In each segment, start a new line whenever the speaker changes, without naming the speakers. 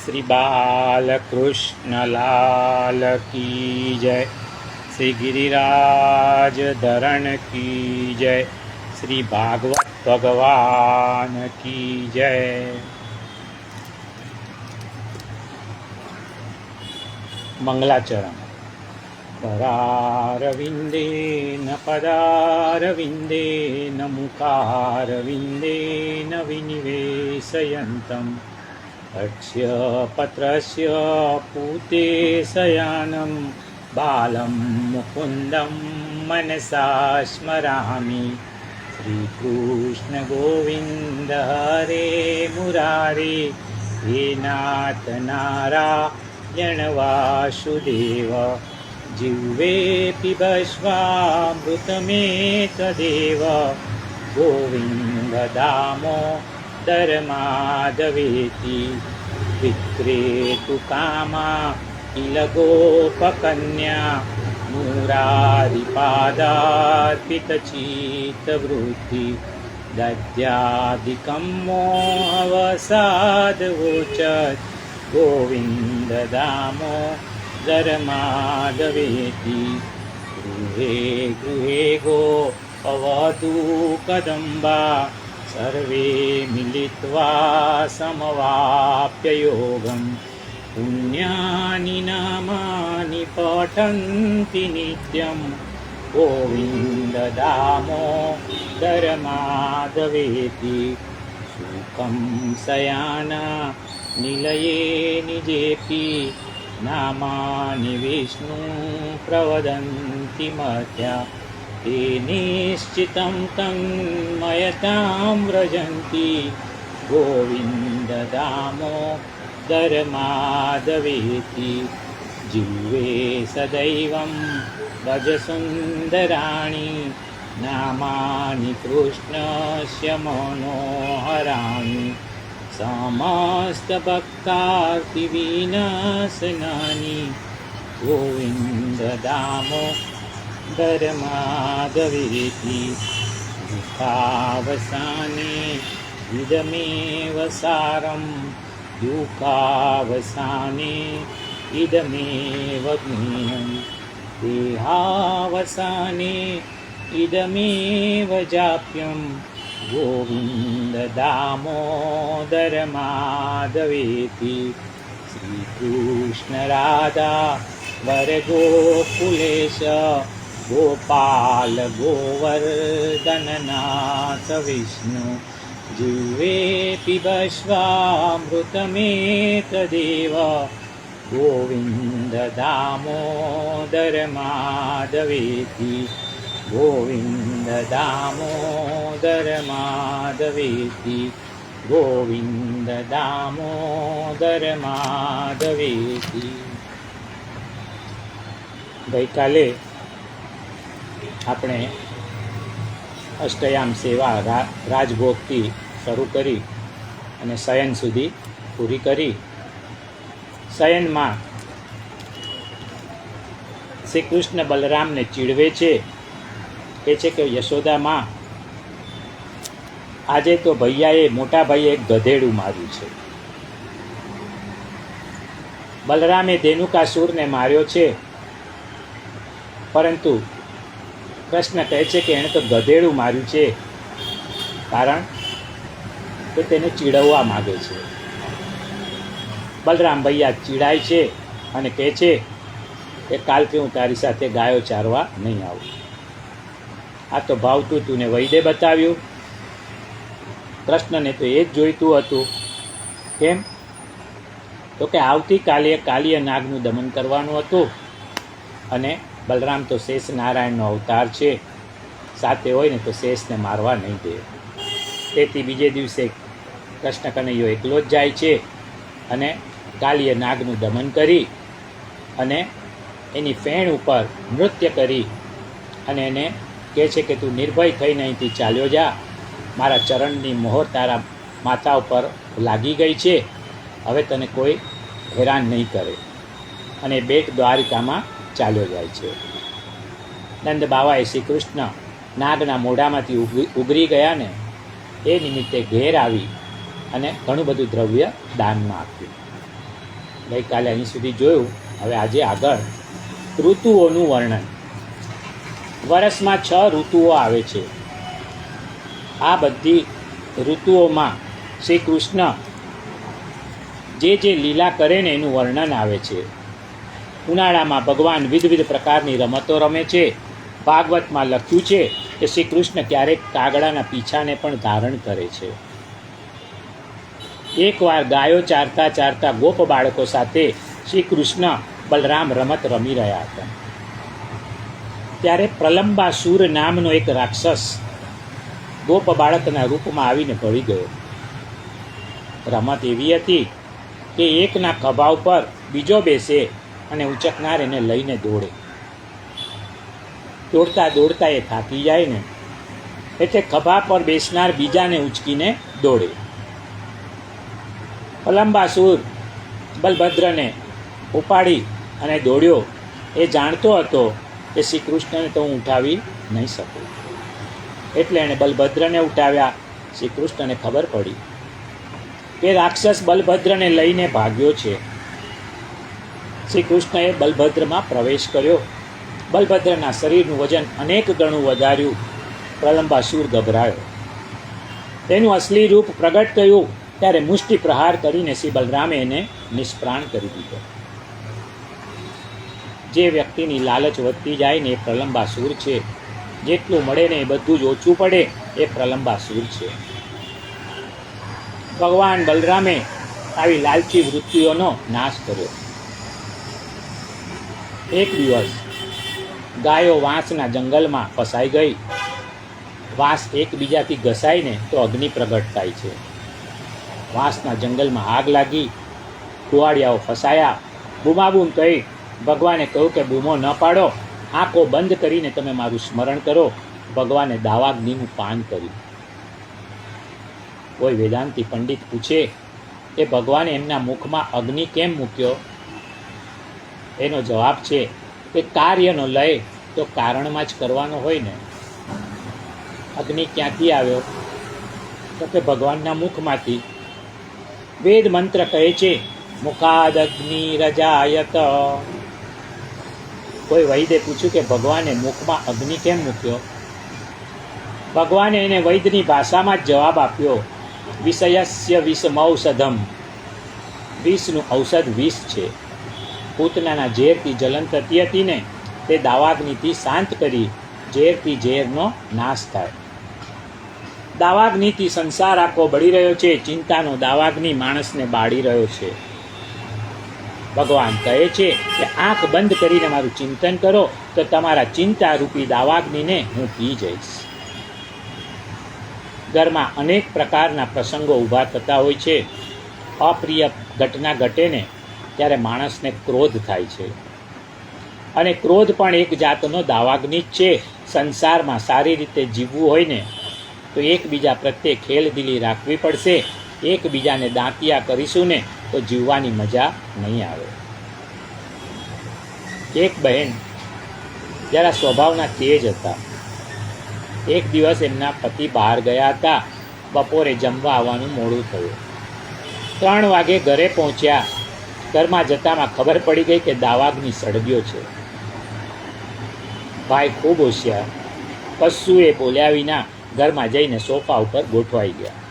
श्री बालकृष्ण लाल की जय। श्री गिरिराज धरण की जय। श्री भागवत भगवान की जय। मंगलाचरण। करारविंदे न पदारविंदे न मुखारविंदे न विनिवेशयन्तम् अक्ष्य पत्रस्य पूते शयानं बालं मुकुन्दं मनसा स्मरामि। श्रीकृष्ण गोविन्द हरे मुरारे हे नाथ नारायण वासुदेव। जिह्वे पिबस्वामृतमेतदेव गोविन्द दामोदर माधवेति। विक्रेतु कामा किल गोपकन्या मुरारिपादार्पितचित्तवृत्ति। दद्यादिकं मोहवसादवोचत् गोविन्द दामोदर माधवेति। गृहे गृहे गो अवधू कदम्बा सर्वे मिलित्वा समवाप्य योगम्। पुण्यानि नामानि पठन्ति नित्यं गोविन्द दामोदर माधवेति। सुखं शयाना निलये निजेपि नामानि विष्णु प्रवदन्ति मध्या। ते निश्चितं तन्मयतां व्रजन्ति गोविन्द दामोदर माधवेति। जिह्वे सदैवं भजसुन्दराणि नामानि कृष्णस्य मनोहराणि। समस्तभक्तार्तिविनाशनानि गोविन्द दामोदर माधवेति। दुःखावसाने इदमेव सारं दुःखावसाने इदमेव ज्ञेयं। देहावसाने इदमेव जाप्यं गोविन्द दामोदर माधवेति। श्रीकृष्ण राधा वर गोकुलेश गोपाल गोवर्धननाथ विष्णु। जिह्वे पिबस्वामृतमेतदेव गोविन्द दामोदर माधवेति। गोविन्द दामोदर माधवेति। गोविन्द दामोदर माधवेति। ગઈકાલે આપણે અષ્ટયામ સેવા રાજભોગથી શરૂ કરી અને શયન સુધી પૂરી કરી. શયનમાં શ્રી કૃષ્ણ બલરામને ચીડવે છે, કહે છે કે યશોદા માં, આજે તો ભૈયાએ મોટા ભાઈએ એક ગધેડું માર્યું છે. બલરામે ધેનુકાસુરને માર્યો છે, પરંતુ કૃષ્ણ કહે છે કે એણે તો ગધેડું માર્યું છે, કારણ કે તેને ચીડવવા માગે છે. બલરામ ભૈયા ચીડાય છે અને કહે છે કે કાલથી હું તારી સાથે ગાયો ચારવા નહીં આવું. આ તો ભાવતું તુને વૈદે બતાવ્યું. કૃષ્ણને તો એ જ જોઈતું હતું. કેમ? તો કે આવતીકાલે કાલિય નાગનું દમન કરવાનું હતું અને બલરામ તો શેષ નારાયણનો અવતાર છે, સાથે હોય ને તો શેષને મારવા નહીં દે. તેથી બીજે દિવસે કૃષ્ણ કનૈયો એકલો જ જાય છે અને કાલિય નાગનું દમન કરી અને એની ફેણ ઉપર નૃત્ય કરી અને એને કહે છે કે તું નિર્ભય થઈને અહીંથી ચાલ્યો જા. મારા ચરણની મોહર તારા માથા ઉપર લાગી ગઈ છે, હવે તને કોઈ હેરાન નહીં કરે. અને બેટ દ્વારિકામાં ચાલ્યો જાય છે. નંદ બાવાએ શ્રી કૃષ્ણ નાગના મોઢામાંથી ઉગરી ગયા ને એ નિમિત્તે ઘેર આવી અને ઘણું બધું દ્રવ્ય દાનમાં આપ્યું. ગઈકાલે અહીં સુધી જોયું. હવે આજે આગળ ઋતુઓનું વર્ણન. વર્ષમાં 6 ઋતુઓ આવે છે. આ બધી ઋતુઓમાં શ્રી કૃષ્ણ જે લીલા કરે ને એનું વર્ણન આવે છે. ઉનાળામાં ભગવાન વિવિધ પ્રકારની રમતો રમે છે. ભાગવતમાં લખ્યું છે કે શ્રી કૃષ્ણ ક્યારેક કાગડાના પીછાને પણ ધારણ કરે છે. એકવાર ગાયો ચારતા ચારતા ગોપ બાળકો સાથે શ્રી કૃષ્ણ બલરામ રમત રમી રહ્યા હતા. ત્યારે પ્રલંબાસુર નામનો એક રાક્ષસ ગોપ બાળકના રૂપમાં આવીને ભળી ગયો. રમત એવી હતી કે એકના ખભા ઉપર બીજો બેસે અને ઉંચકનાર એને લઈને દોડે. દોડતા દોડતા એ થાકી જાય ને એટલે ખભા પર બેસનાર બીજાને ઉંચકીને દોડે. પ્રલંબાસુર બલભદ્રને ઉપાડી અને દોડ્યો. એ જાણતો હતો કે શ્રી કૃષ્ણને તો હું ઉઠાવી નહીં શકું, એટલે એણે બલભદ્રને ઉઠાવ્યા. શ્રી કૃષ્ણને ખબર પડી કે રાક્ષસ બલભદ્રને લઈને ભાગ્યો છે. શ્રી કૃષ્ણએ બલભદ્રમાં પ્રવેશ કર્યો. બલભદ્રના શરીરનું વજન અનેક ગણું વધાર્યું. પ્રલંબાસુર ગભરાયો. તેનું અસલી રૂપ પ્રગટ થયું ત્યારે મુષ્ટિ પ્રહાર કરીને શ્રી બલરામે એને નિષ્પ્રાણ કરી દીધો. જે વ્યક્તિની લાલચ વધતી જાય ને એ પ્રલંબાસુર છે. જેટલું મળે ને એ બધું જ ઓછું પડે એ પ્રલંબાસુર છે. ભગવાન બલરામે આવી લાલચી વૃત્તિઓનો નાશ કર્યો. એક દિવસ ગાયો વાંસના જંગલમાં ફસાઈ ગઈ. વાંસ એકબીજાથી ઘસાઈને તો અગ્નિ પ્રગટ થાય છે. વાંસના જંગલમાં આગ લાગી. કુવાડિયાઓ ફસાયા. બૂમાબૂમ કહી. ભગવાને કહ્યું કે બૂમો ન પાડો, આંખો બંધ કરીને તમે મારું સ્મરણ કરો. ભગવાને દાવાગ્નિનું પાન કર્યું. કોઈ વેદાંતી પંડિત પૂછે કે ભગવાને એમના મુખમાં અગ્નિ કેમ મૂક્યો? એનો જવાબ છે કે કાર્યનો લય તો કારણમાં જ કરવાનો હોય ને. અગ્નિ ક્યાંથી આવ્યો? તો કે ભગવાનના મુખમાંથી. વેદ મંત્ર કહે છે મુખાદ અગ્નિ રજાયત. કોઈ વૈદ્ય પૂછ્યું કે ભગવાને મુખમાં અગ્નિ કેમ મૂક્યો? ભગવાને એને વૈદ્યની ભાષામાં જ જવાબ આપ્યો, વિષયસ્ય વિષમૌષધમ. વિષનું ઔષધ વિષ છે. પૂતનાના ઝેરથી જલન થતી હતી ને તે દાવાગ્નિથી શાંત કરી ઝેરથી ઝેરનો નાશ થાય. દાવાગ્નિથી સંસાર આખો બળી રહ્યો છે. ચિંતાનો દાવાગ્નિ માણસને બાળી રહ્યો છે. ભગવાન કહે છે કે આંખ બંધ કરીને મારું ચિંતન કરો તો તમારા ચિંતા રૂપી દાવાગ્નિને હું પી જઈશ. ઘરમાં અનેક પ્રકારના પ્રસંગો ઊભા થતા હોય છે. અપ્રિય ઘટના ઘટે ને ત્યારે માણસને ક્રોધ થાય છે. અને ક્રોધ પણ એક જાતનો દાવાગ્નિ જ છે. સંસારમાં સારી રીતે જીવવું હોય ને તો એકબીજા પ્રત્યે ખેલદિલી રાખવી પડશે. એકબીજાને દાંતિયા કરીશું ને તો જીવવાની મજા નહીં આવે. એક બહેન જરા સ્વભાવના તેજ હતા. એક દિવસ એમના પતિ બહાર ગયા હતા. બપોરે જમવા આવવાનું મોડું થયું. 3 વાગે ઘરે પહોંચ્યા. ઘરમાં જતામાં ખબર પડી ગઈ કે દાવાગ્નિ સળગ્યો છે. ભાઈ ખૂબ હોશિયાર, કશું એ બોલ્યા વિના ઘરમાં જઈને સોફા ઉપર ગોઠવાઈ ગયા.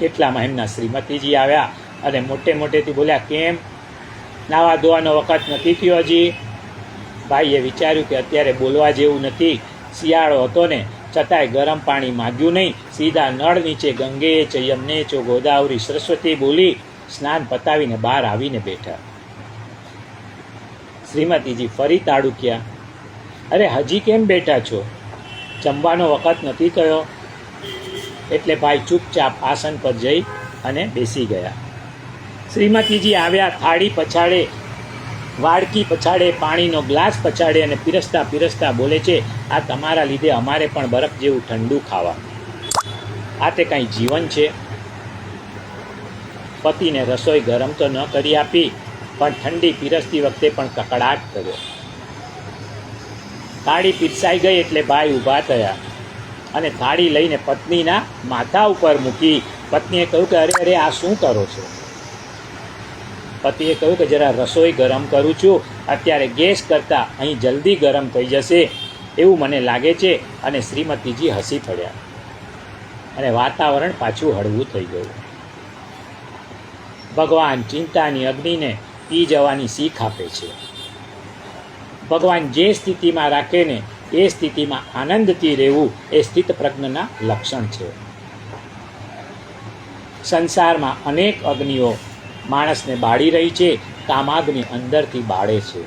એટલામાં એમના શ્રીમતીજી આવ્યા અને મોટેથી બોલ્યા, કેમ નાવા ધોવાનો વખત નથી થયો હજી? ભાઈએ વિચાર્યું કે અત્યારે બોલવા જેવું નથી. શિયાળો હતો ને છતાંય ગરમ પાણી માગ્યું નહીં. સીધા નળ નીચે ગંગે ચ યમને ચો ગોદાવરી સરસ્વતી બોલી સ્નાન પતાવીને બહાર આવીને બેઠા. શ્રીમતીજી ફરી તાડુક્યા, અરે હજી કેમ બેઠા છો? જમવાનો વખત નથી થયો? એટલે ભાઈ ચૂપચાપ આસન પર જઈ અને બેસી ગયા. શ્રીમતીજી આવ્યા. થાળી પછાડે, વાડકી પછાડે, પાણીનો ગ્લાસ પછાડે અને પીરસતા બોલે છે, આ તમારા લીધે અમારે પણ બરફ જેવું ઠંડુ ખાવા. આ તે કાંઈ જીવન છે? પતિને રસોઈ ગરમ તો ન કરી આપી, પણ ઠંડી પીરસતી વખતે પણ કકડાટ કર્યો. થાળી પીરસાઈ ગઈ એટલે ભાઈ ઊભા થયા અને થાળી લઈને પત્નીના માથા ઉપર મૂકી. પત્નીએ કહ્યું કે અરે આ શું કરો છો? પતિએ કહ્યું કે જરા રસોઈ ગરમ કરું છું, અત્યારે ગેસ કરતાં અહીં જલ્દી ગરમ થઈ જશે એવું મને લાગે છે. અને શ્રીમતીજી હસી પડ્યા અને વાતાવરણ પાછું હળવું થઈ ગયું. ભગવાન ચિંતાની અગ્નિને પી જવાની શીખ આપે છે. ભગવાન જે સ્થિતિમાં રાખે ને એ સ્થિતિમાં આનંદથી રહેવું એ સ્થિત પ્રજ્ઞના લક્ષણ છે. સંસારમાં અનેક અગ્નિઓ માણસને બાળી રહી છે. કામાગ્નિ અંદરથી બાળે છે.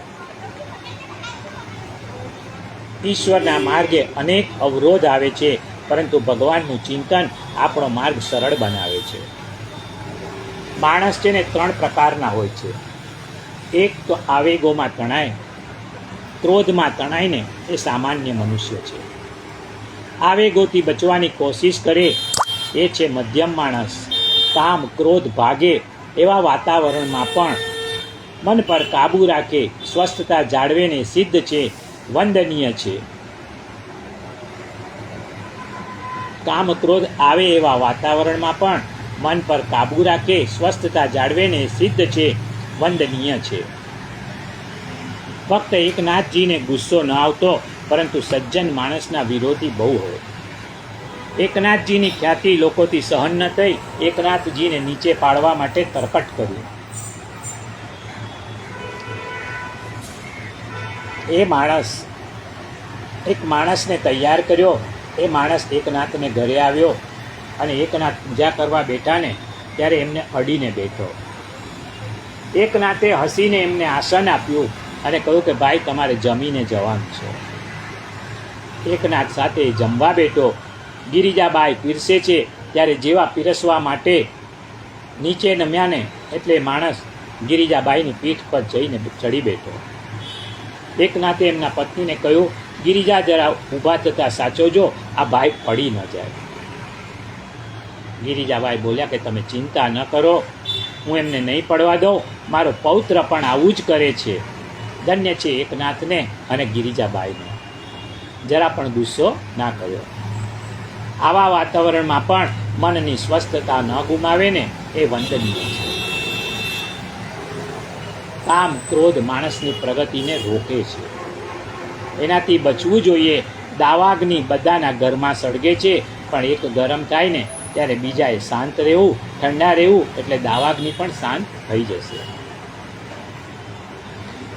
ઈશ્વરના માર્ગે અનેક અવરોધ આવે છે, પરંતુ ભગવાનનું ચિંતન આપણો માર્ગ સરળ બનાવે છે. માણસ છે ને 3 પ્રકારના હોય છે. એક તો આવેગોમાં તણાય, ક્રોધમાં તણાઈને એ સામાન્ય મનુષ્ય છે. આવેગોથી બચવાની કોશિશ કરે એ છે મધ્યમ માણસ. કામ ક્રોધ ભાગે એવા વાતાવરણમાં પણ મન પર કાબૂ રાખે, સ્વસ્થતા જાળવેને સિદ્ધ છે, વંદનીય છે. કામ ક્રોધ આવે એવા વાતાવરણમાં પણ મન પર કાબૂ રાખે, સ્વસ્થતા જાળવેને સિદ્ધ છે, વંદનીય છે. ફક્ત એકનાથજીને ગુસ્સો ન આવતો, પરંતુ સજ્જન માણસના વિરોધી બહુ હોય. એકનાથજીની ખ્યાતિ લોકોથી સહન ન થઈ, એકનાથજીને નીચે પાડવા માટે તરકટ કર્યું. એક માણસને તૈયાર કર્યો. એ માણસ એકનાથને ઘરે આવ્યો અને એકનાથ પૂજા કરવા બેઠા ને ત્યારે એમને અડીને બેઠો. એકનાથે હસીને એમને આસન આપ્યું અને કહ્યું કે ભાઈ તમારે જમીને જવાનું છે. એકનાથ સાથે જમવા બેઠો. ગિરિજાબાઈ પીરસે છે ત્યારે જેવા પીરસવા માટે નીચે નમ્યા ને એટલે માણસ ગિરિજાબાઈની પીઠ પર જઈને ચડી બેઠો. એકનાથે એમના પત્નીને કહ્યું, ગિરિજા જરા ઊભા થતાં સાચવજો, આ ભાઈ પડી ન જાય. ગિરિજાબાઈ બોલ્યા કે તમે ચિંતા ન કરો, હું એમને નહીં પડવા દઉં, મારો પૌત્ર પણ આવું જ કરે છે. ધન્ય છે એકનાથને અને ગિરિજાબાઈને, જરા પણ ગુસ્સો ના કર્યો. આવા વાતાવરણમાં પણ મનની સ્વસ્થતા ન ગુમાવે ને એ વંદનીય છે. કામ ક્રોધ માણસની પ્રગતિને રોકે છે, એનાથી બચવું જોઈએ. દાવાગ્નિ બધાના ઘરમાં સળગે છે, પણ એક ગરમ થાય ને ત્યારે બીજાએ શાંત રહેવું, ઠંડા રહેવું, એટલે દાવાગ્નિ પણ શાંત થઈ જશે.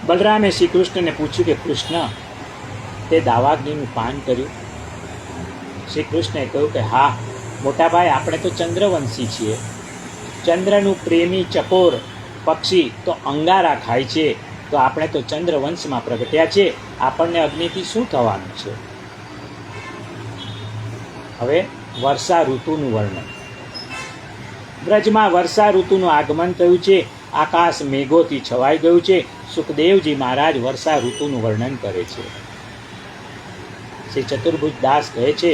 બલરામે શ્રી કૃષ્ણને પૂછ્યું કે કૃષ્ણ, તે દાવાગ્નિનું પાન કર્યું? શ્રી કૃષ્ણએ કહ્યું કે હા મોટાભાઈ, આપણે તો ચંદ્રવંશી છીએ. ચંદ્રનું પ્રેમી ચકોર પક્ષી તો અંગારા ખાય છે, તો આપણે તો ચંદ્રવંશમાં પ્રગટ્યા છે, આપણને અગ્નિથી શું થવાનું છે? હવે વર્ષા ઋતુનું વર્ણન. બ્રજમાં વર્ષા ઋતુનું આગમન થયું છે. આકાશ મેઘોથી છવાઈ ગયું છે. સુખદેવજી મહારાજ વર્ષા ઋતુનું વર્ણન કરે છે. શ્રી ચતુર્ભુજ દાસ કહે છે,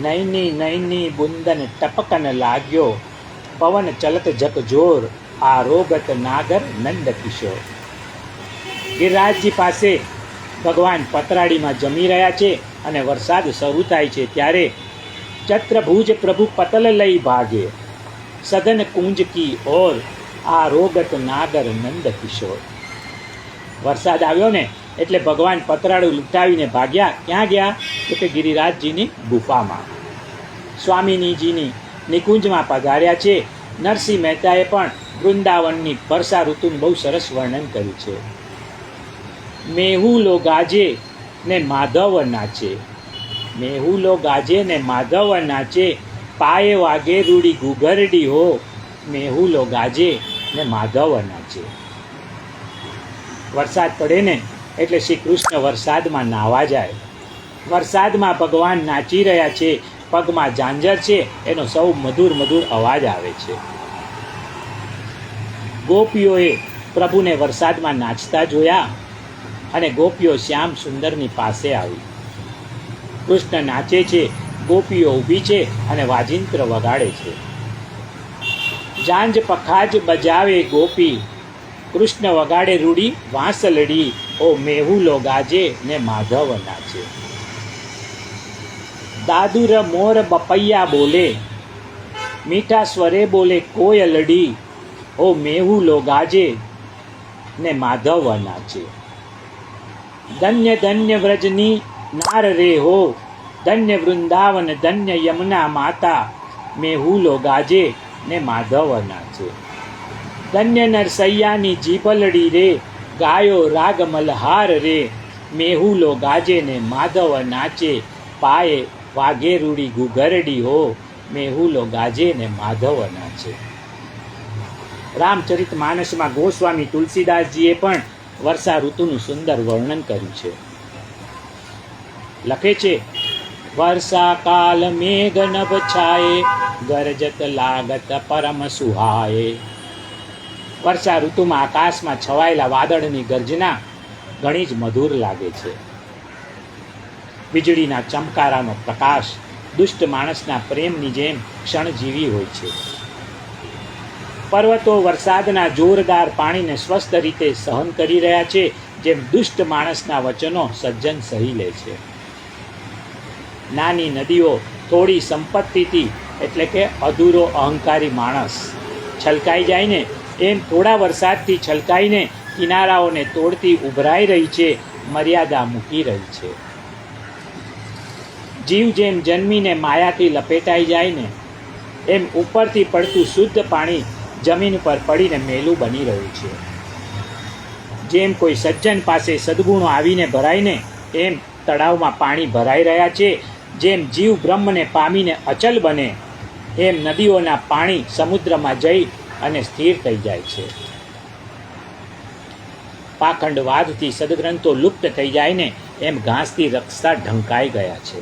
નૈની નૈની બુંદન ટપકન લાગ્યો, પવન ચલત જકજોર, આરોગત નાગર નંદ કિશોર. ગિરિરાજજી પાસે ભગવાન પતરાડીમાં જમી રહ્યા છે અને વરસાદ શરૂ થાય છે ત્યારે ચત્રભુજ પ્રભુ પતલ લઈ ભાગે, સદન કુંજ કી ઓર, આરોગત નાગર નંદ કિશોર. વરસાદ આવ્યો ને એટલે ભગવાન પતરાળું લૂંટાવીને ભાગ્યા. ક્યાં ગયા? તો કે ગિરિરાજજીની ગુફામાં. સ્વામિનીજીની નિકુંજમાં પધાર્યા છે. નરસિંહ મહેતાએ પણ વૃંદાવનની વર્ષા ઋતુનું બહુ સરસ વર્ણન કર્યું છે. મેહુલો ગાજે ને માધવ નાચે, મેહુલો ગાજે ને માધવ નાચે, પાયે વાગે રૂડી ઘૂઘરડી હો, મેહુલો ગાજે ને માધવ નાચે. વરસાદ પડે ને એટલે શ્રી કૃષ્ણ વરસાદમાં નાહવા જાય. વરસાદમાં ભગવાન નાચી રહ્યા છે, પગમાં ઝાંઝર છે, એનો સૌ મધુર મધુર અવાજ આવે છે. ગોપીઓએ પ્રભુને વરસાદમાં નાચતા જોયા અને ગોપીઓ શ્યામ સુંદરની પાસે આવી. કૃષ્ણ નાચે છે, ગોપીઓ ઊભી છે અને વાજિંત્ર વગાડે છે. ઝાંઝ પખાજ બજાવે ગોપી, કૃષ્ણ વગાડે રૂડી વાંસલડી, ઓ મેહુલો ગાજે ને માધવ નાચે. દાદુર મોર બપૈયા બોલે, મીઠા સ્વરે બોલે કોયલડી, ઓ મેહુલો ગાજે ને માધવ નાચે. ધન્ય ધન્ય વ્રજની નાર રે હો, ધન્ય વૃંદાવન ધન્ય યમુના માતા, મેહુલો ગાજે ને માધવ નાચે. ધન્ય નરસૈયાની જીભલડી રે, ગાયો રાગ મલ્હાર રે, મેહુલો ગાજે ને માધવ નાચે. પાયે વાઘે રૂડી ઘુઘરડી હો, મેહુલો ગાજે ને માધવ નાચે. રામચરિત માનસમાં ગોસ્વામી તુલસીદાસજીએ પણ વર્ષા ઋતુનું સુંદર વર્ણન કર્યું છે. લખે છે, વર્ષા કાલ મેઘ નભ છાયે, ગરજત લાગત પરમ સુહાયે. વર્ષા ઋતુમાં આકાશમાં છવાયેલા વાદળની ગર્જના ઘણી જ મધુર લાગે છે. વીજળીના ચમકારાનો પ્રકાશ દુષ્ટ માણસના પ્રેમની જેમ ક્ષણજીવી હોય છે. પર્વતો વરસાદના જોરદાર પાણીને સ્વસ્થ રીતે સહન કરી રહ્યા છે, જેમ દુષ્ટ માણસના વચનો સજ્જન સહી લે છે. નાની નદીઓ થોડી સંપત્તિથી એટલે કે અધૂરો અહંકારી માણસ છલકાઈ જાય ને, એમ થોડા વરસાદથી છલકાઈને કિનારાઓને તોડતી ઉભરાઈ રહી છે, મર્યાદા મૂકી રહી છે. જીવ જેમ જન્મીને માયાથી લપેટાઈ જાય ને, એમ ઉપરથી પડતું શુદ્ધ પાણી જમીન પર પડીને મેલું બની રહ્યું છે. જેમ કોઈ સજ્જન પાસે સદગુણો આવીને ભરાય ને, એમ તળાવમાં પાણી ભરાઈ રહ્યા છે. જેમ જીવ બ્રહ્મને પામીને અચલ બને, એમ નદીઓના પાણી સમુદ્રમાં જઈ અને સ્થિર થઈ જાય છે. પાખંડવાદથી સદગ્રંથો લુપ્ત થઈ જાય ને, એમ ઘાસથી રસ્તા ઢંકાઈ ગયા છે.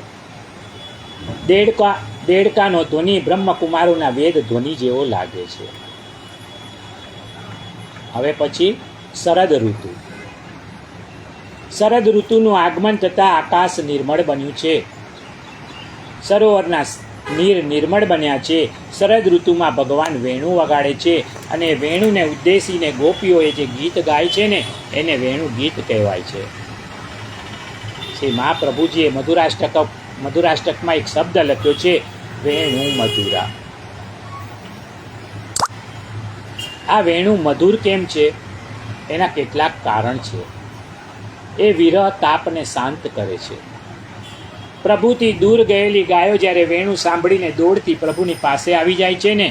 દેડકાનો ધ્વનિ બ્રહ્મકુમારોના વેદ ધ્વનિ જેવો લાગે છે. હવે પછી શરદ ઋતુ. શરદ ઋતુનું આગમન થતાં આકાશ નિર્મળ બન્યું છે, સરોવરના નીર નિર્મળ બન્યા છે. શરદ ઋતુમાં ભગવાન વેણુ વગાડે છે, અને વેણુને ઉદ્દેશીને ગોપીઓએ જે ગીત ગાય છે ને, એને વેણુ ગીત કહેવાય છે. શ્રી મહાપ્રભુજીએ મધુરાષ્ટકમાં એક શબ્દ લખ્યો છે, વેણુ મધુરા. આ વેણુ મધુર કેમ છે, એના કેટલાક કારણ છે. એ વિરહ તાપને શાંત કરે છે. પ્રભુથી દૂર ગયેલી ગાયો જ્યારે વેણુ સાંભળીને દોડતી પ્રભુની પાસે આવી જાય છે ને,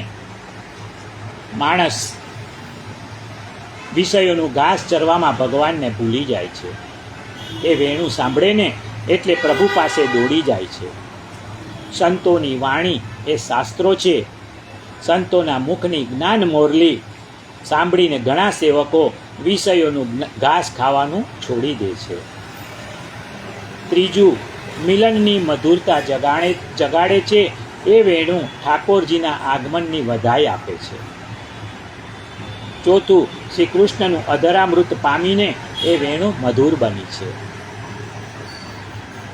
માણસ વિષયોનું ઘાસ ચરવામાં ભગવાનને ભૂલી જાય છે. એ વેણુ સાંભળે ને એટલે પ્રભુ પાસે દોડી જાય છે. સંતોની વાણી એ શાસ્ત્રો છે. સંતોના મુખની જ્ઞાન મોરલી સાંભળીને ઘણા સેવકો વિષયોનું ઘાસ ખાવાનું છોડી દે છે. ત્રીજું, મિલનની મધુરતા જગાડે છે. એ વેણુ ઠાકોરજીના આગમનની વધાઈ આપે છે. ચોથું, શ્રી કૃષ્ણનું અધરામૃત પામીને એ વેણુ મધુર બની છે.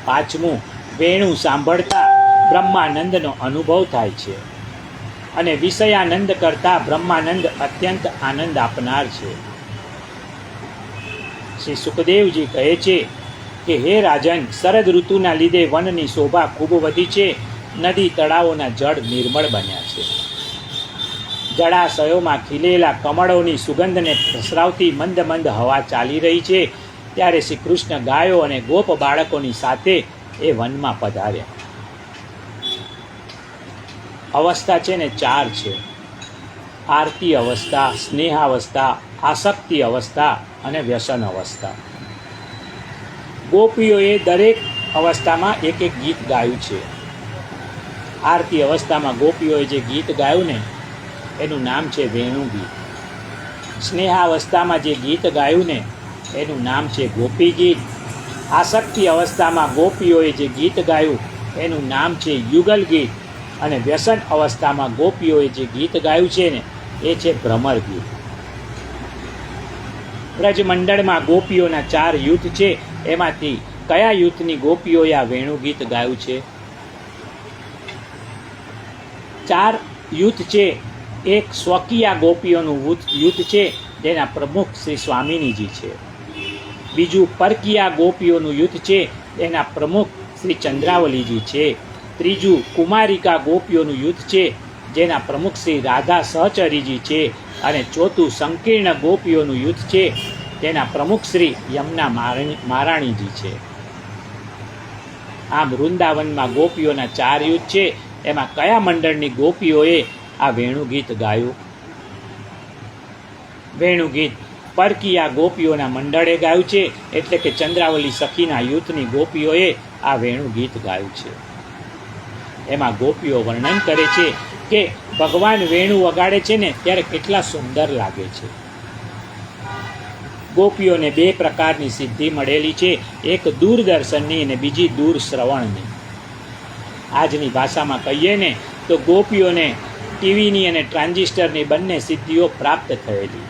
પાંચમું, વેણુ સાંભળતા બ્રહ્માનંદનો અનુભવ થાય છે, અને વિષયાનંદ કરતાં બ્રહ્માનંદ અત્યંત આનંદ આપનાર છે. શ્રી સુખદેવજી કહે છે કે હે રાજન, શરદ ઋતુના લીધે વનની શોભા ખૂબ વધી છે. નદી તળાવોના જળ નિર્મળ બન્યા છે. જળાશયોમાં ખીલેલા કમળોની સુગંધને પ્રસરાવતી મંદ મંદ હવા ચાલી રહી છે. ત્યારે શ્રી કૃષ્ણ ગાયો અને ગોપ બાળકોની સાથે એ વનમાં પધાર્યા. અવસ્થા છે ને 4 છે: આરતી અવસ્થા, સ્નેહાવસ્થા, આસક્તિ અવસ્થા અને વ્યસન અવસ્થા. ગોપીઓએ દરેક અવસ્થામાં એક એક ગીત ગાયું છે. આરતી અવસ્થામાં ગોપીઓએ જે ગીત ગાયું ને, એનું નામ છે વેણુ ગીત. સ્નેહાવસ્થામાં જે ગીત ગાયું ને, એનું નામ છે ગોપી ગીત. આસક્તિ અવસ્થામાં ગોપીઓએ જે ગીત ગાયું, એનું નામ છે યુગલ ગીત. અને વ્યસન અવસ્થામાં ગોપીઓએ જે ગીત ગાયું છે ને, એ છે ભ્રમર ગીત. બ્રજમંડળમાં ગોપીઓના 4 યુથ છે. એમાંથી કયા યુથની ગોપીઓએ આ વેણુ ગીત ગાયું છે? 4 યુથ છે. એક સ્વકીયા ગોપીઓનું યુથ છે, જેના પ્રમુખ શ્રી સ્વામિનીજી છે. બીજું પરકીયા ગોપીઓનું યુથ છે, એના પ્રમુખ શ્રી ચંદ્રાવલીજી છે. ત્રીજું કુમારિકા ગોપીઓનું યુથ છે, જેના પ્રમુખ શ્રી રાધા સહચરીજી છે, અને ચોથું સંકીર્ણ ગોપીઓનું યુદ્ધ છે, તેના પ્રમુખ શ્રી યમુના મહારાણીજી છે. આમ વૃંદાવનમાં ગોપીઓના 4 યુદ્ધ છે. એમાં કયા મંડળની ગોપીઓએ આ વેણુગીત ગાયું? વેણુગીત પરકીયા ગોપીઓના મંડળે ગાયું છે, એટલે કે ચંદ્રાવલી સખીના યુથની ગોપીઓએ આ વેણુગીત ગાયું છે. એમાં ગોપીઓ વર્ણન કરે છે કે ભગવાન વેણુ વગાડે છે ને ત્યારે કેટલા સુંદર લાગે છે. ગોપીઓને 2 પ્રકારની સિદ્ધિ મળેલી છે, એક દૂરદર્શનની અને બીજી દૂર શ્રવણની. આજની ભાષામાં કહીએ ને તો ગોપીઓને ટીવીની અને ટ્રાન્ઝિસ્ટરની બંને સિદ્ધિઓ પ્રાપ્ત થયેલી.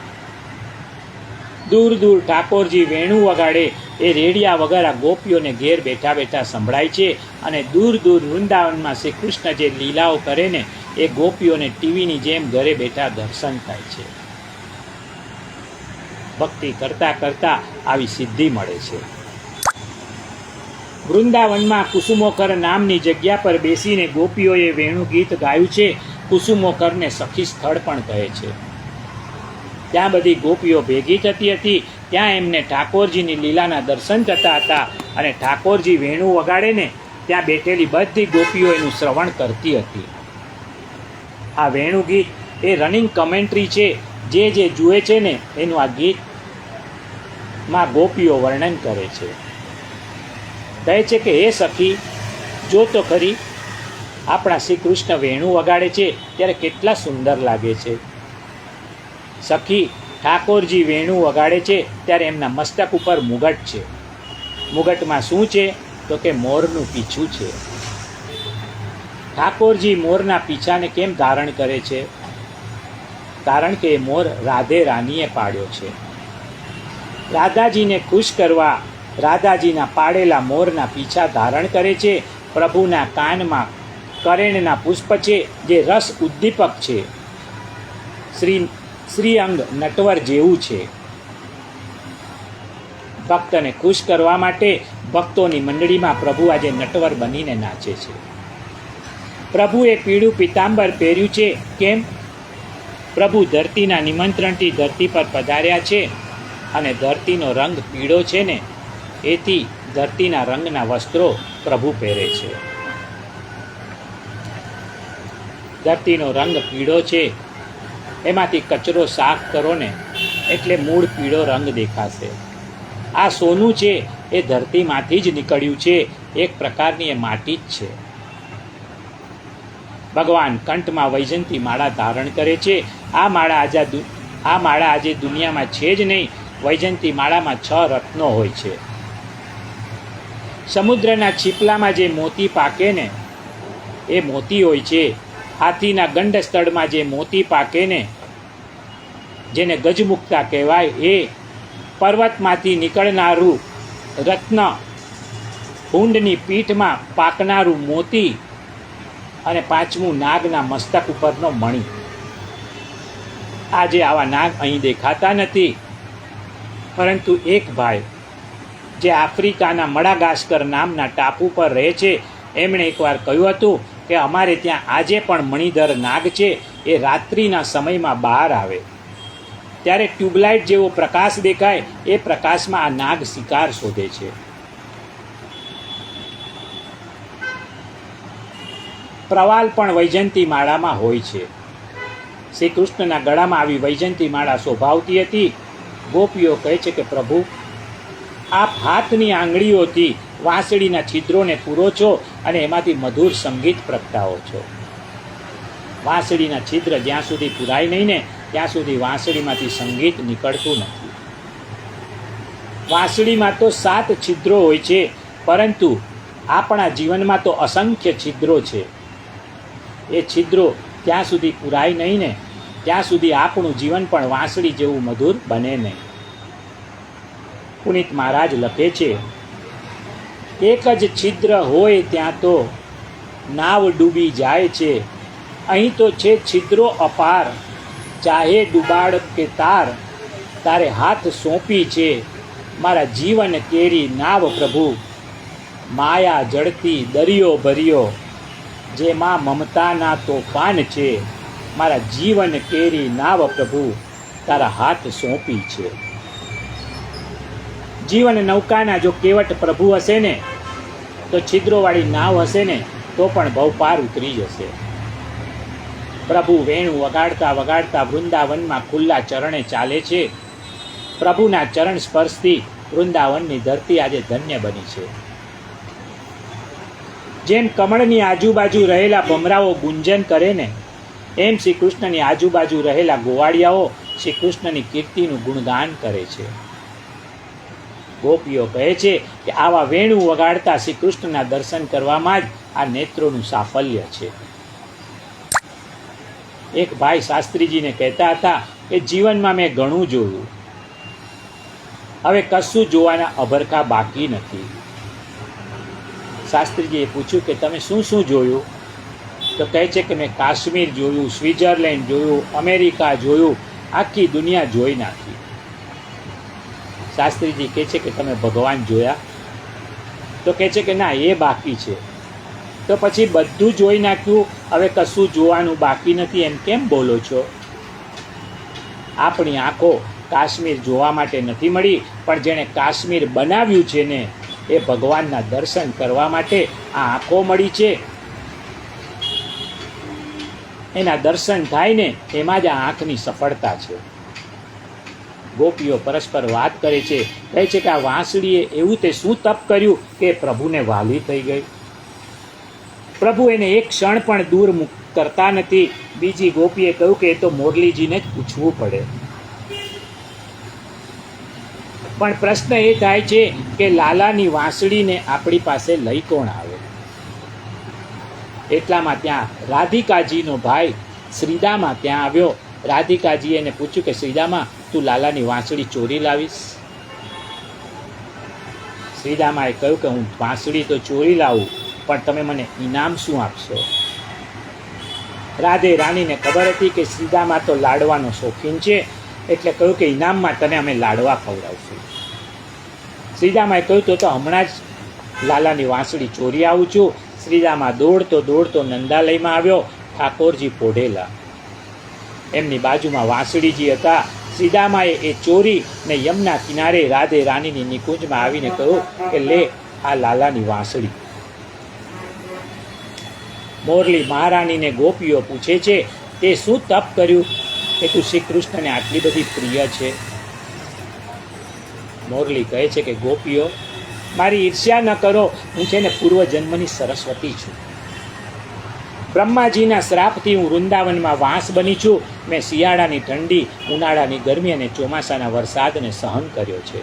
દૂર દૂર ઠાકોરજી વેણુ વગાડે એ રેડિયા વગર આ ગોપીઓને ઘેર બેઠા બેઠા સંભળાય છે, અને દૂર દૂર વૃંદાવનમાં શ્રી કૃષ્ણ જે લીલાઓ કરે ને એ ગોપીઓને ટીવીની જેમ ઘરે બેઠા દર્શન થાય છે. ભક્તિ કરતા કરતા આવી સિદ્ધિ મળે છે. વૃંદાવનમાં કુસુમોકર નામની જગ્યા પર બેસીને ગોપીઓએ વેણુ ગીત ગાયું છે. કુસુમોકરને સખી સ્થળ પણ કહે છે. ત્યાં બધી ગોપીઓ ભેગી થતી હતી. ત્યાં એમને ઠાકોરજીની લીલાના દર્શન થતા હતા, અને ઠાકોરજી વેણુ વગાડે ને ત્યાં બેઠેલી બધી ગોપીઓ એનું શ્રવણ કરતી હતી. આ વેણુ ગીત એ રનિંગ કમેન્ટ્રી છે. જે જુએ છે ને એનું આ ગીતમાં ગોપીઓ વર્ણન કરે છે. કહે છે કે હે સખી, જો તો ખરી, આપણા શ્રી કૃષ્ણ વેણુ વગાડે છે ત્યારે કેટલા સુંદર લાગે છે. સખી, ઠાકોરજી વેણુ વગાડે છે ત્યારે એમના મસ્તક ઉપર મુગટ છે. મુગટમાં શું છે? તો કે મોરનું પીછું છે. ઠાકોરજી મોરના પીછાને કેમ ધારણ કરે છે? કારણ કે એ મોર રાધે રાનીએ પાડ્યો છે. રાધાજીને ખુશ કરવા રાધાજીના પાડેલા મોરના પીછા ધારણ કરે છે. પ્રભુના કાનમાં કરેણના પુષ્પ છે, જે રસ ઉદ્દીપક છે. શ્રીઅંગ નટવર જેવું છે. ભક્તને ખુશ કરવા માટે ભક્તોની મંડળીમાં પ્રભુ આજે નટવર બનીને નાચે છે. પ્રભુએ પીળું પીતાંબર પહેર્યું છે. કેમ? પ્રભુ ધરતીના નિમંત્રણથી ધરતી પર પધાર્યા છે, અને ધરતીનો રંગ પીળો છે ને એથી ધરતીના રંગના વસ્ત્રો પ્રભુ પહેરે છે. ધરતીનો રંગ પીળો છે, એમાંથી કચરો સાફ કરો ને એટલે મૂળ પીળો રંગ દેખાશે. આ સોનું છે એ ધરતીમાંથી જ નીકળ્યું છે. એક પ્રકારની એ માટી જ છે. ભગવાન કંઠમાં વૈજયંતી માળા ધારણ કરે છે. આ માળા આજે દુનિયામાં છે જ નહીં. વૈજયંતી માળામાં 6 રત્નો હોય છે. સમુદ્રના છીપલામાં જે મોતી પાકે ને એ મોતી હોય છે. હાથીના ગંડ સ્થળમાં જે મોતી પાકે ને જેને ગજમુક્તા કહેવાય, એ પર્વતમાંથી નીકળનારું રત્ન, ભૂંડની પીઠમાં પાકનારું મોતી, અને 5મું નાગના મસ્તક ઉપરનો મણિ. આજે આવા નાગ અહીં દેખાતા નથી, પરંતુ એક ભાઈ જે આફ્રિકાના મડાગાસ્કર નામના ટાપુ પર રહે છે, એમણે એકવાર કહ્યું હતું કે અમારે ત્યાં આજે પણ મણિધર નાગ છે. એ રાત્રિના સમયમાં બહાર આવે ત્યારે ટ્યુબલાઇટ જેવો પ્રકાશ દેખાય. એ પ્રકાશમાં આ નાગ શિકાર શોધે છે. પ્રવાલ પણ વૈજયંતી માળામાં હોય છે. શ્રી કૃષ્ણના ગળામાં આવી વૈજયંતી માળા શોભાવતી હતી. ગોપીઓ કહે છે કે પ્રભુ, આપ હાથની આંગળીઓથી વાંસળીના છિદ્રોને પૂરો છો અને એમાંથી મધુર સંગીત પ્રગટાવો છો. વાંસળીના છિદ્ર જ્યાં સુધી પૂરાય નહીં ને ત્યાં સુધી વાંસળીમાંથી સંગીત નીકળતું નથી. વાંસળીમાં તો 7 છિદ્રો હોય છે, પરંતુ આપણા જીવનમાં તો અસંખ્ય છિદ્રો છે. એ છિદ્રો ત્યાં સુધી પૂરાય નહીં ને ત્યાં સુધી આપણું જીવન પણ વાંસળી જેવું મધુર બને નહીં. પુનિત મહારાજ લખે છે, એક જ છિદ્ર હોય ત્યાં તો નાવ ડૂબી જાય છે. અહીં તો છે છિદ્રો અપાર, ચાહે ડૂબાડ કે તાર, તારે હાથ સોંપી છે મારા જીવન કેરી નાવ પ્રભુ. માયા જળતી દરિયો ભર્યો, જેમાં મમતાના તોફાન છે, મારા જીવન કેરી નાવ પ્રભુ તારા હાથ સોંપી છે. જીવન નૌકાના જો કેવટ પ્રભુ હશે ને, તો છિદ્રોવાળી નાવ હશે ને તો પણ ભવપાર ઉતરી જશે. પ્રભુ વેણુ વગાડતા વગાડતા વૃંદાવનમાં ખુલ્લા ચરણે ચાલે છે. પ્રભુના ચરણ સ્પર્શથી વૃંદાવનની ધરતી આજે ધન્ય બની છે. જેમ કમળની આજુબાજુ રહેલા ભમરાઓ ગુંજન કરે ને, એમ શ્રી કૃષ્ણની આજુબાજુ રહેલા ગોવાળિયાઓ શ્રી કૃષ્ણની કીર્તિનું ગુણગાન કરે છે. ગોપીઓ કહે છે કે આવા વેણુ વગાડતા શ્રી કૃષ્ણના દર્શન કરવામાં જ આ નેત્રોનું સાફલ્ય છે. એક ભાઈ શાસ્ત્રીજીને કહેતા હતા કે જીવનમાં મેં ઘણું જોયું, હવે કશું જોવાના અભરખા બાકી નથી. શાસ્ત્રીજીએ પૂછ્યું કે તમે શું શું જોયું? તો કહે છે કે મેં કાશ્મીર જોયું, સ્વિટ્ઝરલેન્ડ જોયું, અમેરિકા જોયું, આખી દુનિયા જોઈ નાખી. શાસ્ત્રીજી કહે છે કે તમે ભગવાન જોયા? તો કહે છે કે ના, એ બાકી છે. તો પછી બધું જોઈ નાખ્યું, હવે કશું જોવાનું બાકી નથી એમ કેમ બોલો છો? આપણી આંખો કાશ્મીર જોવા માટે નથી મળી, પણ જેણે કાશ્મીર બનાવ્યું છે ને, એ ભગવાનના દર્શન કરવા માટે આ આંખો મળી છે. એના દર્શન થાય ને એમાં જ આ આંખની સફળતા છે. ગોપીઓ પરસ્પર વાત કરે છે, કહે છે કે આ વાંસળીએ એવું તે શું તપ કર્યું કે પ્રભુને વાલી થઈ ગઈ. પ્રભુ એને એક ક્ષણ પણ દૂર કરતા નથી. બીજી ગોપીએ કહ્યું કે એ તો મોરલીજીને જ પૂછવું પડે. પણ પ્રશ્ન એ થાય છે કે લાલાની વાંસળીને આપણી પાસે લઈ કોણ આવે? એટલામાં ત્યાં રાધિકાજીનો ભાઈ શ્રીદામા ત્યાં આવ્યો. રાધિકાજીએ એને પૂછ્યું કે શ્રીદામા, તું લાલાની વાંસળી ચોરી લાવીશ? શ્રીદામાએ કહ્યું કે હું વાંસળી તો ચોરી લાવું, પણ તમે મને ઇનામ શું આપશો? રાધે રાણીને ખબર હતી કે શ્રીદામા તો લાડવાનો શોખીન છે, એટલે કહ્યું કે ઇનામમાં તને અમે લાડવા ખવડાવશું. શ્રીદામાએ કહ્યું તો હમણાં જ લાલાની વાંસળી ચોરી આવું છું. શ્રીદામા દોડતો દોડતો નંદાલયમાં આવ્યો. ઠાકોરજી પોઢેલા, એમની બાજુમાં વાંસળીજી હતા. શ્રીદામાએ એ ચોરી ને યમુના કિનારે રાધે રાણીની નિકુંજમાં આવીને કહ્યું કે લે આ લાલાની વાંસળી. મોરલી મહારાણીને ગોપીઓ પૂછે છે તે શું તપ કર્યું કે તું શ્રી કૃષ્ણને આટલી બધી પ્રિય છે? મોરલી કહે છે કે ગોપીઓ, મારી ઈર્ષ્યા ન કરો, હું છે ને પૂર્વજન્મની સરસ્વતી છું. બ્રહ્માજીના શ્રાપથી હું વૃંદાવનમાં વાંસ બની છું. મેં શિયાળાની ઠંડી, ઉનાળાની ગરમી અને ચોમાસાના વરસાદને સહન કર્યો છે.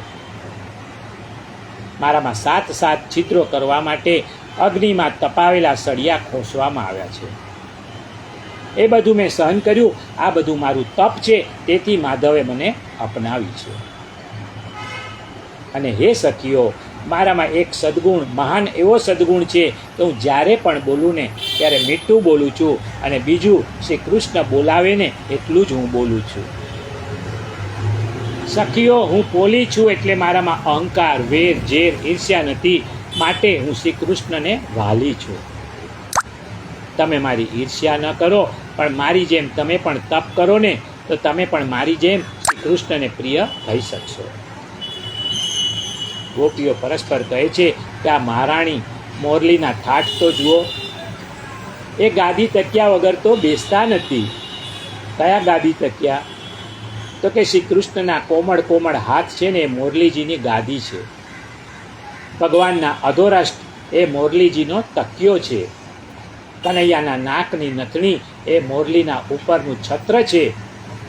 મારામાં 7 છિદ્રો કરવા માટે અગ્નિમાં તપાવેલા સળિયા ખોસવામાં આવ્યા છે. એ બધું મેં સહન કર્યું. આ બધું મારું તપ છે, તેથી માધવે મને અપનાવી છે. અને હે સખીઓ, મારામાં એક સદ્ગુણ, મહાન એવો સદ્ગુણ છે કે હું જ્યારે પણ બોલું ને ત્યારે મીઠું બોલું છું, અને બીજું શ્રી કૃષ્ણ બોલાવે ને એટલું જ હું બોલું છું. સખીઓ, હું પોલી છું, એટલે મારામાં અહંકાર, વેર, ઝેર, ઈર્ષ્યા નથી. માટે હું શ્રી કૃષ્ણને વાલી છું. તમે મારી ઈર્ષ્યા ન કરો, પણ મારી જેમ તમે પણ તપ કરો ને, તો તમે પણ મારી જેમ શ્રી કૃષ્ણને પ્રિય થઈ શકશો. ગોપીઓ પરસ્પર કહે છે કે આ મહારાણી મોરલીના ઠાઠ તો જુઓ. એ ગાદી તકિયા વગર તો બેસતા નથી. કયા ગાદી તકિયા? તો કે શ્રી કૃષ્ણના કોમળ કોમળ હાથ છે ને એ મોરલીજીની ગાદી છે. ભગવાનના અધોરાષ્ટ્ર એ મોરલીજીનો તકિયો છે. કનૈયાના નાકની નથણી એ મોરલીના ઉપરનું છત્ર છે.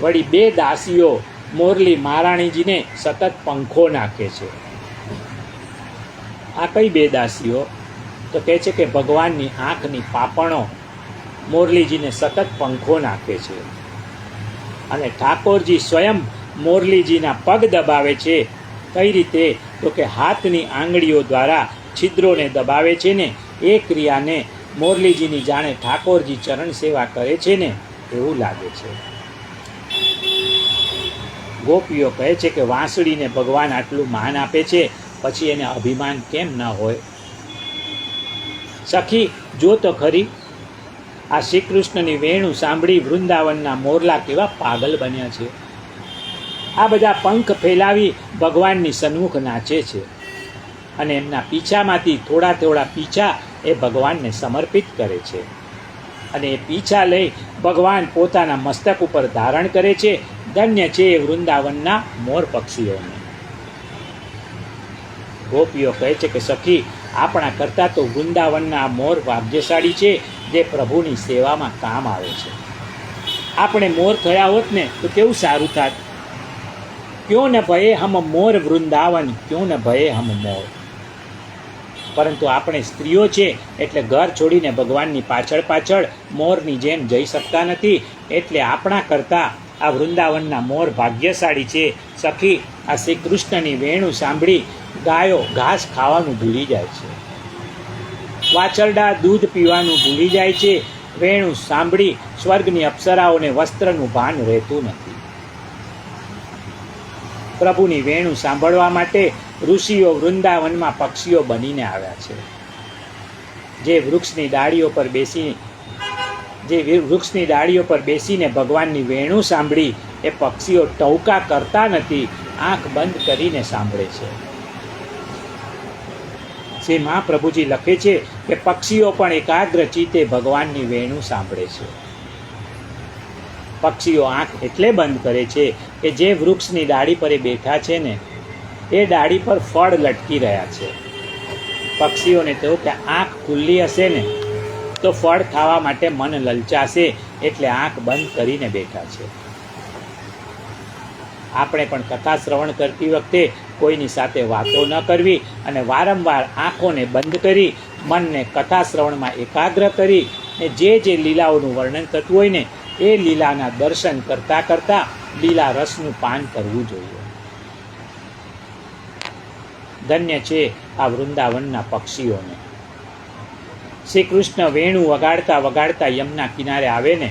વળી 2 દાસીઓ મોરલી મહારાણીજીને સતત પંખો નાખે છે. આ કઈ 2 દાસીઓ? તો કહે છે કે ભગવાનની આંખની પાપણો મોરલીજીને સતત પંખો નાખે છે. અને ઠાકોરજી સ્વયં મોરલીજીના પગ દબાવે છે. કઈ રીતે? તો કે હાથની આંગળીઓ દ્વારા છિદ્રોને દબાવે છે ને એ ક્રિયાને મોરલીજીની જાણે ઠાકોરજી ચરણ સેવા કરે છે ને એવું લાગે છે. ગોપીઓ કહે છે કે વાંસળીને ભગવાન આટલું માન આપે છે, પછી એને અભિમાન કેમ ન હોય? સખી, જો તો ખરી, આ શ્રી કૃષ્ણની વેણુ સાંભળી વૃંદાવનના મોરલા કેવા પાગલ બન્યા છે. આ બધા પંખ ફેલાવી ભગવાનની સન્મુખ નાચે છે અને એમના પીછામાંથી થોડા થોડા પીછા એ ભગવાનને સમર્પિત કરે છે અને એ પીછા લઈ ભગવાન પોતાના મસ્તક ઉપર ધારણ કરે છે. ધન્ય છે એ વૃંદાવનના મોર પક્ષીઓને. ગોપીઓ કહે છે કે સખી, આપણા કરતાં તો વૃંદાવનના મોર ભાગ્યશાળી છે જે પ્રભુની સેવામાં કામ આવે છે. આપણે મોર થયા હોત ને તો કેવું સારું થાત. ક્યો ન ભયે હમ મોર વૃંદાવન, ક્યો ન ભયે હમ મોર. પરંતુ આપણે સ્ત્રીઓ છે એટલે ઘર છોડીને ભગવાનની પાછળ પાછળ મોરની જેમ જઈ શકતા નથી. એટલે આપણા કરતાં આ વૃંદાવનના મોર ભાગ્યશાળી છે. સખી, આ શ્રી કૃષ્ણની વેણુ સાંભળી ગાયો ઘાસ ખાવાનું ભૂલી જાય છે, વાછરડા દૂધ પીવાનું ભૂલી જાય છે. વેણુ સાંભળી સ્વર્ગની અપ્સરાઓને વસ્ત્રનું ભાન રહેતું નથી. પ્રભુની વેણુ સાંભળવા માટે ઋષિઓ વૃંદાવનમાં પક્ષીઓ બનીને આવ્યા છે. જે વૃક્ષની ડાળીઓ પર બેસીને ભગવાનની વેણુ સાંભળી એ પક્ષીઓ ટહુકા કરતા નથી, આંખ બંધ કરીને સાંભળે છે. શ્રી મહાપ્રભુજી લખે છે કે પક્ષીઓ પણ એકાગ્ર ચિત્તે ભગવાનની વેણુ સાંભળે છે. પક્ષીઓ આંખ એટલે બંધ કરે છે કે જે વૃક્ષની ડાળી પર એ બેઠા છે ને એ ડાળી પર ફળ લટકી રહ્યા છે. પક્ષીઓને તો કે આંખ ખુલ્લી હશે ને તો ફળ ખાવા માટે મન લલચાશે, એટલે આંખ બંધ કરીને બેઠા છે. આપણે પણ કથા શ્રવણ કરતી વખતે કોઈની સાથે વાતો ન કરવી અને વારંવાર આંખોને બંધ કરી મનને કથા શ્રવણમાં એકાગ્ર કરી જે લીલાઓનું વર્ણન થતું હોય ને એ લીલાના દર્શન કરતાં કરતાં લીલા રસનું પાન કરવું જોઈએ. ધન્ય છે આ વૃંદાવનના પક્ષીઓને. શ્રી કૃષ્ણ વેણુ વગાડતા વગાડતા યમુના કિનારે આવે ને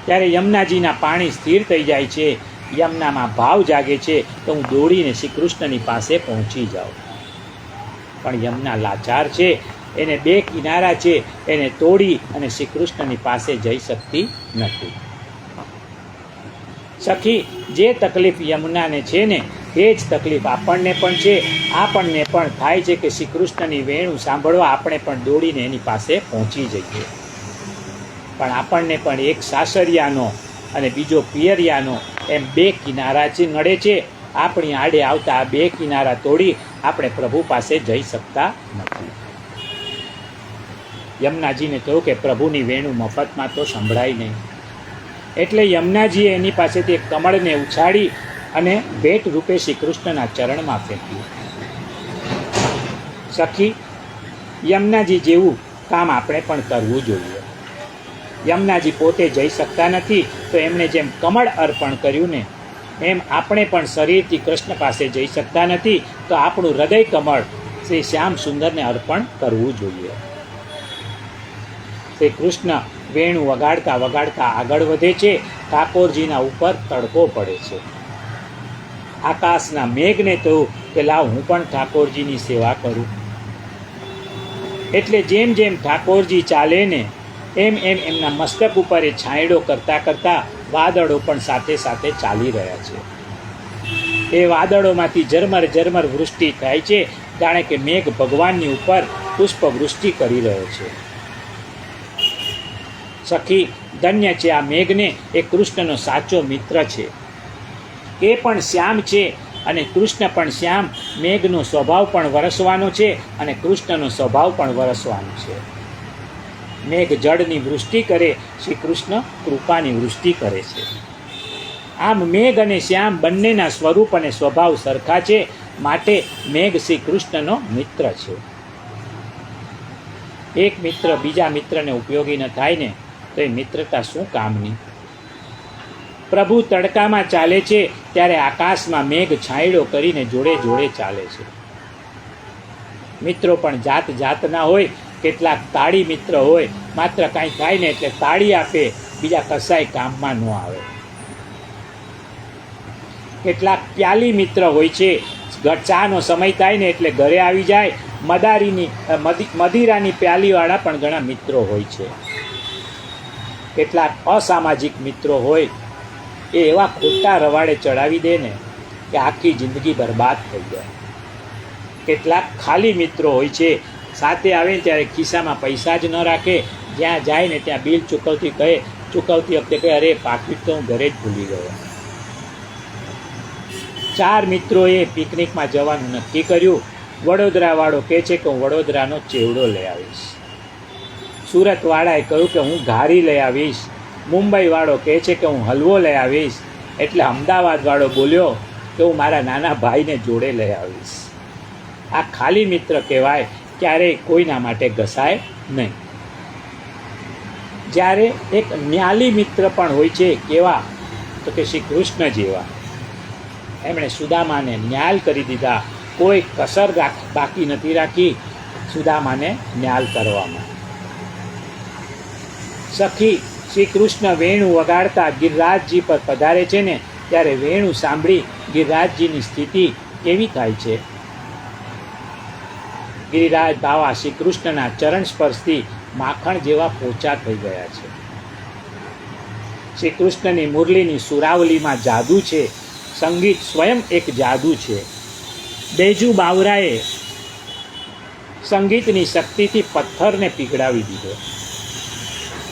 ત્યારે યમુનાજીના પાણી સ્થિર થઈ જાય છે. યમુનામાં ભાવ જાગે છે તો હું દોડીને શ્રી કૃષ્ણની પાસે પહોંચી જાઉં. પણ યમુના લાચાર છે, એને બે કિનારા છે, એને તોડી અને શ્રી કૃષ્ણની પાસે જઈ શકતી નથી. સખી, જે તકલીફ યમુનાને છે ને એ જ તકલીફ આપણને પણ છે. આપણને પણ થાય છે કે શ્રી કૃષ્ણની વેણુ સાંભળવા આપણે પણ દોડીને એની પાસે પહોંચી જઈએ. પણ આપણને પણ એક સાસરિયાનો અને બીજો પિયરિયાનો એમ બે કિનારા છે નડે છે. આપણી આડે આવતા આ બે કિનારા તોડી આપણે પ્રભુ પાસે જઈ શકતા નથી. યમુનાજીને કહ્યું કે પ્રભુની વેણુ મફતમાં તો સંભળાય નહીં. એટલે યમુનાજીએ એની પાસેથી એક કમળને ઉછાળી અને ભેટ રૂપે શ્રી કૃષ્ણના ચરણમાં ફેંક્યું. સખી, યમુનાજી જેવું કામ આપણે પણ કરવું જોઈએ. યમુનાજી પોતે જઈ શકતા નથી તો એમણે જેમ કમળ અર્પણ કર્યું ને એમ આપણે પણ શરીરથી કૃષ્ણ પાસે જઈ શકતા નથી તો આપણું હૃદય કમળ શ્રી શ્યામ સુંદરને અર્પણ કરવું જોઈએ. શ્રી કૃષ્ણ વેણુ વગાડતા વગાડતા આગળ વધે છે. ઠાકોરજીના ઉપર તડકો પડે છે. આકાશના મેઘને કહ્યું કે લાવ હું પણ ઠાકોરજીની સેવા કરું. એટલે જેમ જેમ ઠાકોરજી ચાલે ને એમ એમ એમના મસ્તક ઉપર એ છાંયડો કરતાં કરતાં વાદળો પણ સાથે સાથે ચાલી રહ્યા છે. એ વાદળોમાંથી ઝરમર ઝરમર વૃષ્ટિ થાય છે, જાણે કે મેઘ ભગવાનની ઉપર પુષ્પ વૃષ્ટિ કરી રહ્યો છે. સખી, ધન્ય છે આ મેઘને, એ કૃષ્ણનો સાચો મિત્ર છે. એ પણ શ્યામ છે અને કૃષ્ણ પણ શ્યામ. મેઘનો સ્વભાવ પણ વરસવાનો છે અને કૃષ્ણનો સ્વભાવ પણ વરસવાનો છે. મેઘ જળની વૃષ્ટિ કરે, શ્રી કૃષ્ણ કૃપાની વૃષ્ટિ કરે છે. આમ મેઘ અને શ્યામ બંનેના સ્વરૂપ અને સ્વભાવ સરખા છે, માટે મેઘ શ્રી કૃષ્ણનો મિત્ર છે. એક મિત્ર બીજા મિત્રને ઉપયોગી ન થાય ને તો એ મિત્રતા શું કામની. પ્રભુ તડકામાં ચાલે છે ત્યારે આકાશમાં મેઘ છાંયડો કરીને જોડે જોડે ચાલે છે. મિત્રો પણ જાત જાતના હોય. કેટલાક તાળી મિત્ર હોય, માત્ર કાંઈ થાય ને એટલે તાળી આપે, બીજા કસાય કામમાં ન આવે. કેટલાક પ્યાલી મિત્ર હોય છે, ચાનો સમય થાય ને એટલે ઘરે આવી જાય. મદીરાની પ્યાલીવાળા પણ ઘણા મિત્રો હોય છે. કેટલાક અસામાજિક મિત્રો હોય એ એવા ખોટા રવાડે ચડાવી દે ને કે આખી જિંદગી બરબાદ થઈ જાય. કેટલાક ખાલી મિત્રો હોય છે, સાથે આવે ને ત્યારે ખિસ્સામાં પૈસા જ ન રાખે, જ્યાં જાય ને ત્યાં બિલ ચૂકવતી વખતે કહે અરે પાકીટ તો હું ઘરે જ ભૂલી ગયો. 4 મિત્રોએ પિકનિકમાં જવાનું નક્કી કર્યું. વડોદરાવાળો કહે છે કે હું વડોદરાનો ચેવડો લઈ આવીશ. સુરતવાળાએ કહ્યું કે હું ઘારી લઈ આવીશ. મુંબઈવાળો કહે છે કે હું હલવો લઈ આવીશ. એટલે અમદાવાદવાળો બોલ્યો કે હું મારા નાના ભાઈને જોડે લઈ આવીશ. આ ખાલી મિત્ર કહેવાય, ક્યારેય કોઈના માટે ઘસાય નહીં. જ્યારે એક ન્યાલી મિત્ર પણ હોય છે, કેવા તો કે શ્રી કૃષ્ણ જેવા. એમણે સુદામાને ન્યાલ કરી દીધા, કોઈ કસર બાકી નથી રાખી સુદામાને ન્યાલ કરવામાં. સખી શ્રી કૃષ્ણ વેણુ વગાડતા ગિરિરાજજી પર પધારે છે ને, ત્યારે વેણુ સાંભળી ગિરિરાજજીની સ્થિતિ કેવી થાય છે. ગિરિરાજ બાવા શ્રી કૃષ્ણના ચરણ સ્પર્શથી માખણ જેવા પોચા થઈ ગયા છે. શ્રી કૃષ્ણની મુરલીની સુરાવલીમાં જાદુ છે. સંગીત સ્વયં એક જાદુ છે. બેજુ બાવરાએ સંગીતની શક્તિથી પથ્થરને પીગળાવી દીધો.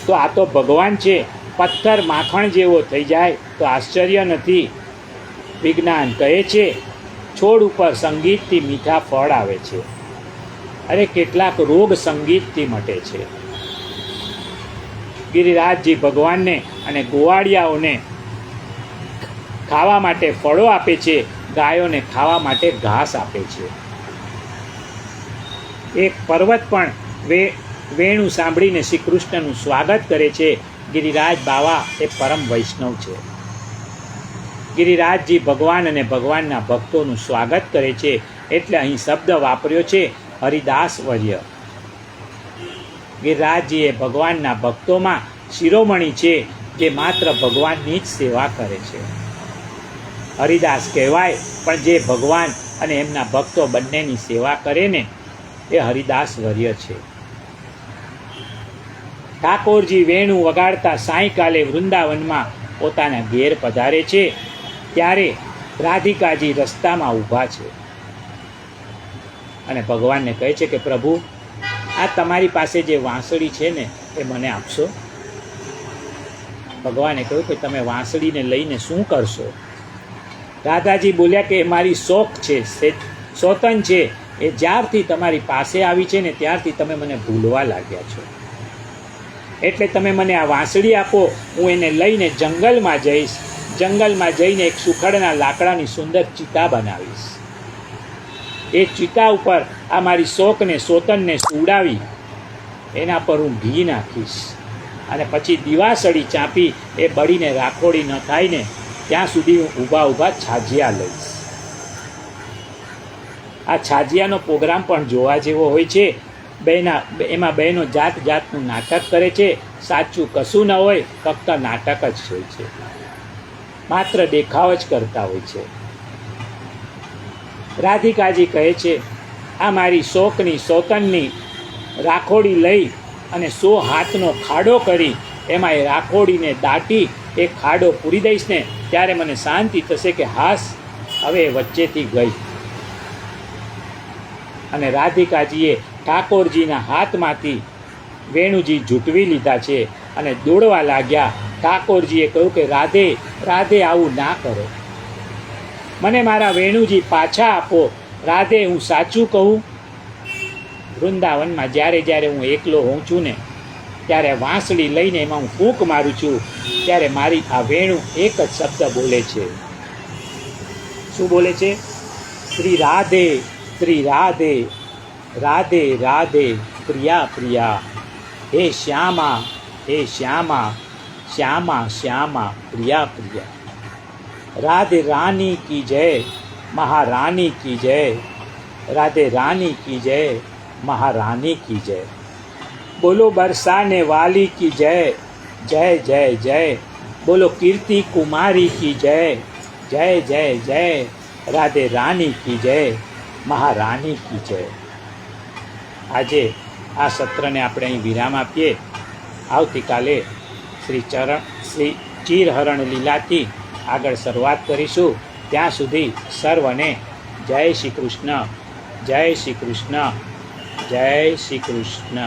તો આ તો ભગવાન છે. પથ્થર માખણ જેવો થઈ જાય તો આશ્ચર્ય નથી. વિજ્ઞાન કહે છે છોડ ઉપર સંગીતથી મીઠા ફળ આવે છે. અરે કેટલાક રોગ સંગીતથી મટે છે. ગિરિરાજજી ભગવાનને અને ગોવાળિયાઓને ખાવા માટે ફળો આપે છે, ગાયોને ખાવા માટે ઘાસ આપે છે. એક પર્વત પણ વેણુ સાંભળીને શ્રી કૃષ્ણનું સ્વાગત કરે છે. ગિરિરાજ બાવા એ પરમ વૈષ્ણવ છે. ગિરિરાજજી ભગવાન અને ભગવાનના ભક્તોનું સ્વાગત કરે છે, એટલે અહીં શબ્દ વાપર્યો છે હરિદાસ વર્ય. ગિરિરાજજી એ ભગવાનના ભક્તોમાં શિરોમણી છે, જે માત્ર ભગવાનની જ સેવા કરે છે. હરિદાસ કહેવાય, પણ જે ભગવાન અને એમના ભક્તો બંનેની સેવા કરે ને એ હરિદાસ વર્ય છે. ઠાકોરજી વેણુ વગાડતા સાંયકાલે વૃંદાવનમાં પોતાના ઘેર પધારે છે, ત્યારે રાધિકાજી રસ્તામાં ઊભા છે અને ભગવાનને કહે છે કે પ્રભુ, આ તમારી પાસે જે વાંસળી છે ને એ મને આપશો. ભગવાને કહ્યું કે તમે વાંસળીને લઈને શું કરશો? રાધાજી બોલ્યા કે એ મારી શોખ છે, સોતન છે. એ જ્યારથી તમારી પાસે આવી છે ને ત્યારથી તમે મને ભૂલવા લાગ્યા છો. એટલે તમે મને આ વાંસળી આપો, હું એને લઈને જંગલમાં જઈશ. જંગલમાં જઈને એક સુખડના લાકડાની સુંદર ચિતા બનાવીશ. એ ચિતા ઉપર આ મારી શોકને સોતનને સુવડાવી એના પર હું ઘી નાખીશ અને પછી દિવાસળી ચાંપી એ બળીને રાખોડી ન થાય ને ત્યાં સુધી હું ઊભા છાજિયા લઈશ. આ છાજિયાનો પ્રોગ્રામ પણ જોવા જેવો હોય છે. એમાં બહેનો જાત જાતનું નાટક કરે છે. સાચું કશું ન હોય, ફક્ત નાટક જ હોય છે. માત્ર દેખાવ જ કરતા હોય છે. રાધિકાજી કહે છે આ મારી શોકની સોતનની રાખોડી લઈ અને 100 હાથનો ખાડો કરી એમાં એ રાખોડીને દાટી એ ખાડો પૂરી દઈશ ને ત્યારે મને શાંતિ થશે કે હાસ હવે વચ્ચેથી ગઈ. અને રાધિકાજીએ ઠાકોરજીના હાથમાંથી વેણુજી ઝૂંટવી લીધા છે અને દોડવા લાગ્યા. ઠાકોરજીએ કહ્યું કે રાધે રાધે, આવું ના કરો, મને મારા વેણુજી પાછા આપો. રાધે, હું સાચું કહું, વૃંદાવનમાં જ્યારે હું એકલો હોઉં છું ને ત્યારે વાંસળી લઈને એમાં હું ફૂંક મારું છું, ત્યારે મારી આ વેણુ એક જ શબ્દ બોલે છે. શું બોલે છે? શ્રી રાધે, શ્રી રાધે, રાધે રાધે, પ્રિયા પ્રિયા, હે શ્યામા, હે શ્યામા, શ્યામા શ્યામા, પ્રિયા પ્રિયા. राधे रानी की जय, महारानी की जय, राधे रानी की जय, महारानी की जय. बोलो बरसाने वाली की जय, जय जय जय. बोलो कीर्ति कुमारी की जय, जय जय जय. राधे रानी की जय, महारानी की जय. આજે આ સત્રને આપણે અહીં વિરામ આપીએ. આવતીકાલે શ્રી ચીરહરણ લીલાથી આગળ શરૂઆત કરીશું. ત્યાં સુધી સર્વને જય શ્રી કૃષ્ણ, જય શ્રી કૃષ્ણ, જય શ્રી કૃષ્ણ.